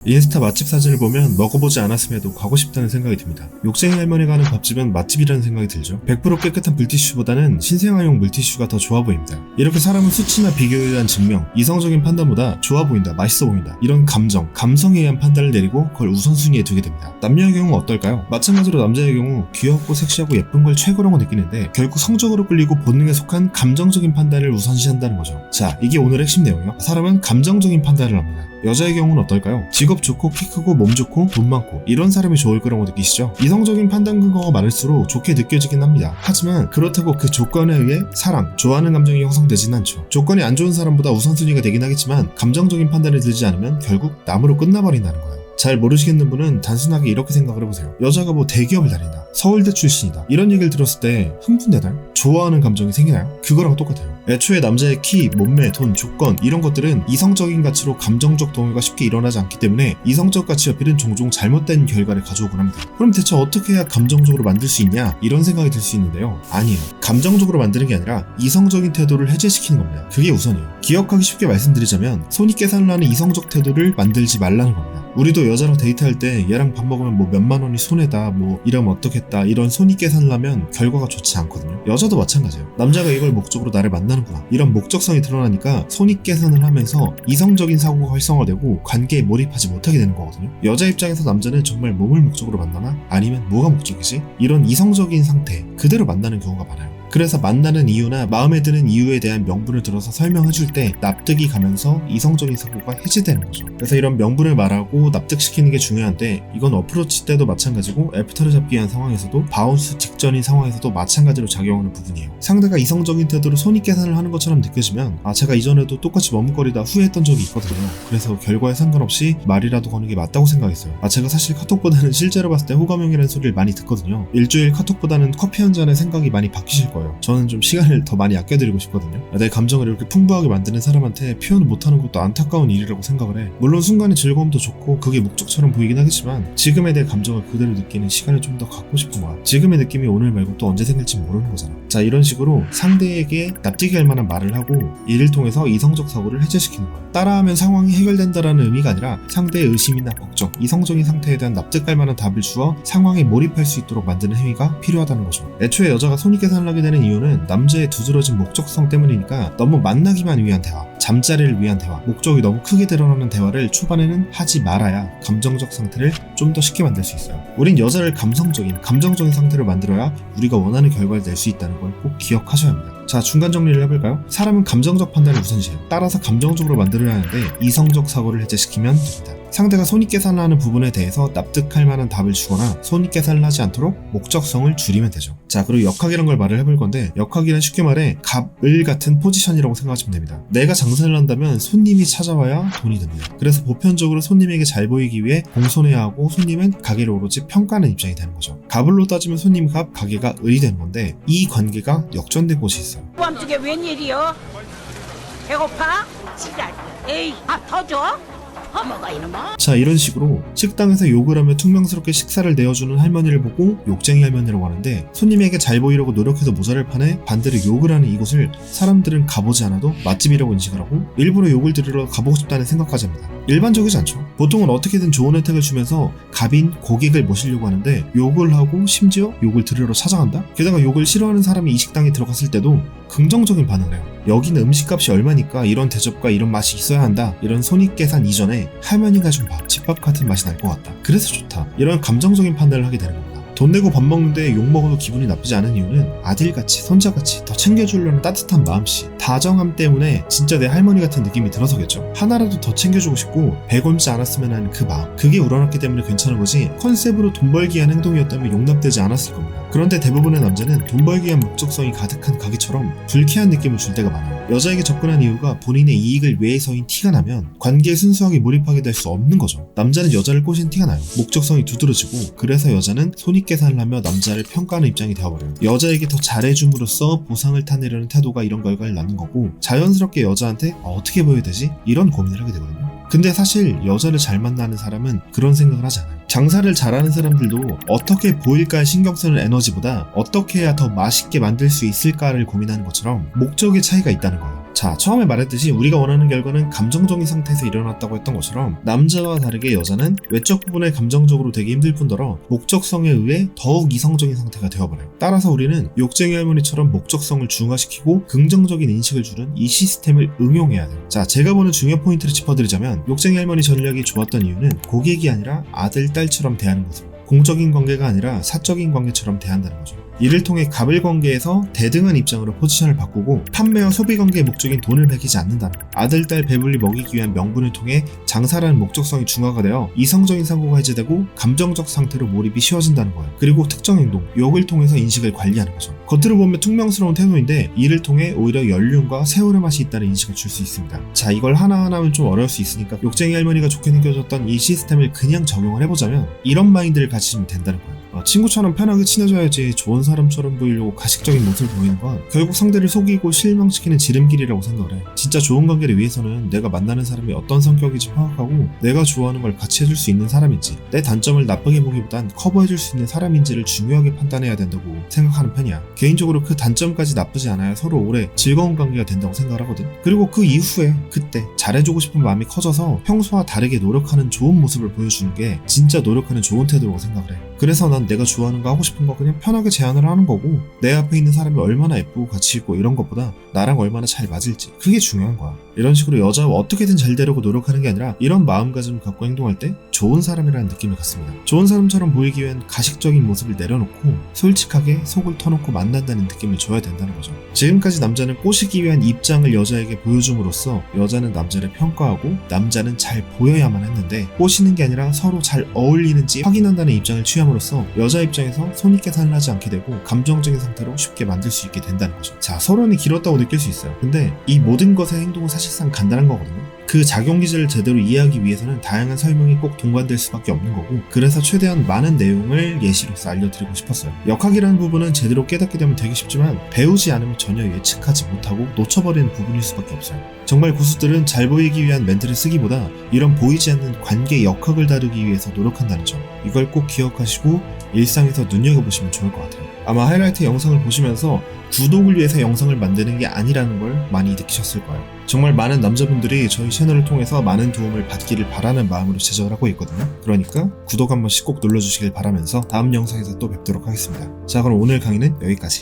인스타 맛집 사진을 보면 먹어보지 않았음에도 가고 싶다는 생각이 듭니다. 욕쟁이 할머니가 하는 밥집은 맛집이라는 생각이 들죠. 100% 깨끗한 물티슈보다는 신생아용 물티슈가 더 좋아 보입니다. 이렇게 사람은 수치나 비교에 의한 증명, 이성적인 판단보다 좋아 보인다, 맛있어 보인다 이런 감성에 의한 판단을 내리고 그걸 우선순위에 두게 됩니다. 남녀의 경우는 어떨까요? 마찬가지로 남자의 경우 귀엽고 섹시하고 예쁜 걸 최고라고 느끼는데 결국 성적으로 끌리고 본능에 속한 감정적인 판단을 우선시한다는 거죠. 자, 이게 오늘의 핵심 내용이요. 사람은 감정적인 판단을 합니다. 여자의 경우는 어떨까요? 직업 좋고 키 크고 몸 좋고 돈 많고 이런 사람이 좋을 거라고 느끼시죠? 이성적인 판단 근거가 많을수록 좋게 느껴지긴 합니다. 하지만 그렇다고 그 조건에 의해 사랑, 좋아하는 감정이 형성되진 않죠. 조건이 안 좋은 사람보다 우선순위가 되긴 하겠지만 감정적인 판단을 들지 않으면 결국 남으로 끝나버린다는 거예요. 잘 모르시겠는 분은 단순하게 이렇게 생각을 해보세요. 여자가 뭐 대기업을 다닌다, 서울대 출신이다 이런 얘기를 들었을 때 흥분되나요? 좋아하는 감정이 생기나요? 그거랑 똑같아요. 애초에 남자의 키, 몸매, 돈, 조건 이런 것들은 이성적인 가치로 감정적 동요가 쉽게 일어나지 않기 때문에 이성적 가치 어필은 종종 잘못된 결과를 가져오곤 합니다. 그럼 대체 어떻게 해야 감정적으로 만들 수 있냐? 이런 생각이 들 수 있는데요. 아니에요. 감정적으로 만드는 게 아니라 이성적인 태도를 해제시키는 겁니다. 그게 우선이에요. 기억하기 쉽게 말씀드리자면 손익계산을 하는 이성적 태도를 만들지 말라는 겁니다. 우리도 여자랑 데이트할 때 얘랑 밥 먹으면 뭐 몇만 원이 손해다, 뭐 이러면 어떻겠다 이런 손익계산을 하면 결과가 좋지 않거든요. 여자도 마찬가지예요. 남자가 이걸 목적으로 나를 만나는구나 이런 목적성이 드러나니까 손익계산을 하면서 이성적인 사고가 활성화되고 관계에 몰입하지 못하게 되는 거거든요. 여자 입장에서 남자는 정말 몸을 목적으로 만나나? 아니면 뭐가 목적이지? 이런 이성적인 상태 그대로 만나는 경우가 많아요. 그래서 만나는 이유나 마음에 드는 이유에 대한 명분을 들어서 설명해줄 때 납득이 가면서 이성적인 사고가 해제되는 거죠. 그래서 이런 명분을 말하고 납득시키는 게 중요한데 이건 어프로치 때도 마찬가지고 애프터를 잡기 위한 상황에서도 바운스 직전인 상황에서도 마찬가지로 작용하는 부분이에요. 상대가 이성적인 태도로 손익계산을 하는 것처럼 느껴지면 제가 이전에도 똑같이 머뭇거리다 후회했던 적이 있거든요. 그래서 결과에 상관없이 말이라도 거는 게 맞다고 생각했어요. 제가 사실 카톡보다는 실제로 봤을 때 호감형이라는 소리를 많이 듣거든요. 일주일 카톡보다는 커피 한 잔에 생각이 많이 바뀌실 거예요. 저는 좀 시간을 더 많이 아껴드리고 싶거든요. 내 감정을 이렇게 풍부하게 만드는 사람한테 표현을 못하는 것도 안타까운 일이라고 생각을 해. 물론 순간의 즐거움도 좋고 그게 목적처럼 보이긴 하겠지만 지금의 내 감정을 그대로 느끼는 시간을 좀 더 갖고 싶은 거야. 지금의 느낌이 오늘 말고 또 언제 생길지 모르는 거잖아. 자, 이런 식으로 상대에게 납득이 할 만한 말을 하고 이를 통해서 이성적 사고를 해제시키는 거야. 따라하면 상황이 해결된다라는 의미가 아니라 상대의 의심이나 걱정, 이성적인 상태에 대한 납득할 만한 답을 주어 상황에 몰입할 수 있도록 만드는 행위가 필요하다는 거죠. 애초에 여자가 손익계산을 하게 되는 이유는 남자의 두드러진 목적성 때문이니까 너무 만나기만 위한 대화, 잠자리를 위한 대화, 목적이 너무 크게 드러나는 대화를 초반에는 하지 말아야 감정적 상태를 좀 더 쉽게 만들 수 있어요. 우린 여자를 감정적인 상태로 만들어야 우리가 원하는 결과를 낼 수 있다는 걸 꼭 기억하셔야 합니다. 자, 중간 정리를 해볼까요? 사람은 감정적 판단을 우선시해요. 따라서 감정적으로 만들어야 하는데 이성적 사고를 해제시키면 됩니다. 상대가 손익계산을 하는 부분에 대해서 납득할 만한 답을 주거나 손익계산을 하지 않도록 목적성을 줄이면 되죠. 자, 그리고 역학이란 걸 말을 해볼 건데 역학이란 쉽게 말해 갑을 같은 포지션이라고 생각하시면 됩니다. 내가 장사를 한다면 손님이 찾아와야 돈이 됩니다. 그래서 보편적으로 손님에게 잘 보이기 위해 공손해야 하고 손님은 가게를 오로지 평가하는 입장이 되는 거죠. 갑을로 따지면 손님 갑, 가게가 을이 되는 건데 이 관계가 역전된 곳이 있어요. 밤중에 웬일이요? 배고파? 지랄. 에이, 밥 더 줘? 허먹어 이놈아. 자, 이런 식으로 식당에서 욕을 하며 퉁명스럽게 식사를 내어주는 할머니를 보고 욕쟁이 할머니라고 하는데 손님에게 잘 보이려고 노력해도 모자랄 판에 반대로 욕을 하는 이곳을 사람들은 가보지 않아도 맛집이라고 인식을 하고 일부러 욕을 들으러 가보고 싶다는 생각까지 합니다. 일반적이지 않죠. 보통은 어떻게든 좋은 혜택을 주면서 갑인 고객을 모시려고 하는데 욕을 하고 심지어 욕을 들으러 찾아간다? 게다가 욕을 싫어하는 사람이 이 식당에 들어갔을 때도 긍정적인 반응을 해요. 여기는 음식값이 얼마니까 이런 대접과 이런 맛이 있어야 한다. 이런 손익계산 이전에 할머니가 준 밥, 집밥 같은 맛이 날 것 같다. 그래서 좋다. 이런 감정적인 판단을 하게 되는 겁니다. 돈 내고 밥 먹는데 욕 먹어도 기분이 나쁘지 않은 이유는 아들같이 손자같이 더 챙겨주려는 따뜻한 마음씨, 다정함 때문에 진짜 내 할머니 같은 느낌이 들어서겠죠. 하나라도 더 챙겨주고 싶고 배걸지 않았으면 하는 그 마음, 그게 우러났기 때문에 괜찮은 거지 컨셉으로 돈 벌기 위한 행동이었다면 용납되지 않았을 겁니다. 그런데 대부분의 남자는 돈 벌기 위한 목적성이 가득한 가게처럼 불쾌한 느낌을 줄 때가 많아요. 여자에게 접근한 이유가 본인의 이익을 위해서인 티가 나면 관계에 순수하게 몰입하게 될 수 없는 거죠. 남자는 여자를 꼬신 티가 나요. 목적성이 두드러지고 그래서 여자는 손익계산을 하며 남자를 평가하는 입장이 되어버려요. 여자에게 더 잘해줌으로써 보상을 타내려는 태도가 이런 결과를 낳는 거고 자연스럽게 여자한테 어떻게 보여야 되지? 이런 고민을 하게 되거든요. 근데 사실 여자를 잘 만나는 사람은 그런 생각을 하지 않아요. 장사를 잘하는 사람들도 어떻게 보일까에 신경 쓰는 에너지보다 어떻게 해야 더 맛있게 만들 수 있을까를 고민하는 것처럼 목적의 차이가 있다는 거예요. 자, 처음에 말했듯이 우리가 원하는 결과는 감정적인 상태에서 일어났다고 했던 것처럼 남자와 다르게 여자는 외적 부분에 감정적으로 되기 힘들 뿐더러 목적성에 의해 더욱 이성적인 상태가 되어버려요. 따라서 우리는 욕쟁이 할머니처럼 목적성을 중화시키고 긍정적인 인식을 주는 이 시스템을 응용해야 돼요. 자, 제가 보는 중요 포인트를 짚어드리자면 욕쟁이 할머니 전략이 좋았던 이유는 고객이 아니라 아들, 딸처럼 대하는 거죠. 공적인 관계가 아니라 사적인 관계처럼 대한다는 거죠. 이를 통해 갑을 관계에서 대등한 입장으로 포지션을 바꾸고 판매와 소비 관계의 목적인 돈을 베끼지 않는다는 것. 아들, 딸 배불리 먹이기 위한 명분을 통해 장사라는 목적성이 중화가 되어 이성적인 사고가 해제되고 감정적 상태로 몰입이 쉬워진다는 거예요. 그리고 특정 행동, 욕을 통해서 인식을 관리하는 거죠. 겉으로 보면 퉁명스러운 태도인데 이를 통해 오히려 연륜과 세월의 맛이 있다는 인식을 줄 수 있습니다. 자, 이걸 하나하나 하면 좀 어려울 수 있으니까 욕쟁이 할머니가 좋게 느껴졌던 이 시스템을 그냥 적용을 해보자면 이런 마인드를 가지시면 된다는 거예요. 친구처럼 편하게 친해져야지 좋은 사람처럼 보이려고 가식적인 모습을 보이는 건 결국 상대를 속이고 실망시키는 지름길이라고 생각을 해. 진짜 좋은 관계를 위해서는 내가 만나는 사람이 어떤 성격인지 파악하고 내가 좋아하는 걸 같이 해줄 수 있는 사람인지 내 단점을 나쁘게 보기보단 커버해줄 수 있는 사람인지를 중요하게 판단해야 된다고 생각하는 편이야. 개인적으로 그 단점까지 나쁘지 않아야 서로 오래 즐거운 관계가 된다고 생각을 하거든. 그리고 그 이후에 그때 잘해주고 싶은 마음이 커져서 평소와 다르게 노력하는 좋은 모습을 보여주는 게 진짜 노력하는 좋은 태도라고 생각을 해. 그래서 난 내가 좋아하는 거 하고 싶은 거 그냥 편하게 제안을 하는 거고 내 앞에 있는 사람이 얼마나 예쁘고 가치 있고 이런 것보다 나랑 얼마나 잘 맞을지 그게 중요한 거야. 이런 식으로 여자와 어떻게든 잘 되려고 노력하는 게 아니라 이런 마음가짐을 갖고 행동할 때 좋은 사람이라는 느낌을 갖습니다. 좋은 사람처럼 보이기 위한 가식적인 모습을 내려놓고 솔직하게 속을 터놓고 만난다는 느낌을 줘야 된다는 거죠. 지금까지 남자는 꼬시기 위한 입장을 여자에게 보여줌으로써 여자는 남자를 평가하고 남자는 잘 보여야만 했는데 꼬시는 게 아니라 서로 잘 어울리는지 확인한다는 입장을 취함으로써 여자 입장에서 손익 계산을 하지 않게 되고 감정적인 상태로 쉽게 만들 수 있게 된다는 거죠. 자, 서론이 길었다고 느낄 수 있어요. 근데 이 모든 것의 행동은 사실상 간단한 거거든요. 그 작용기제를 제대로 이해하기 위해서는 다양한 설명이 꼭 동반될 수밖에 없는 거고, 그래서 최대한 많은 내용을 예시로서 알려드리고 싶었어요. 역학이라는 부분은 제대로 깨닫게 되면 되게 쉽지만 배우지 않으면 전혀 예측하지 못하고 놓쳐버리는 부분일 수밖에 없어요. 정말 고수들은 잘 보이기 위한 멘트를 쓰기보다 이런 보이지 않는 관계 역학을 다루기 위해서 노력한다는 점, 이걸 꼭 기억하시고 일상에서 눈여겨보시면 좋을 것 같아요. 아마 하이라이트 영상을 보시면서 구독을 위해서 영상을 만드는 게 아니라는 걸 많이 느끼셨을 거예요. 정말 많은 남자분들이 저희 채널을 통해서 많은 도움을 받기를 바라는 마음으로 제작을 하고 있거든요. 그러니까 구독 한 번씩 꼭 눌러주시길 바라면서 다음 영상에서 또 뵙도록 하겠습니다. 자, 그럼 오늘 강의는 여기까지.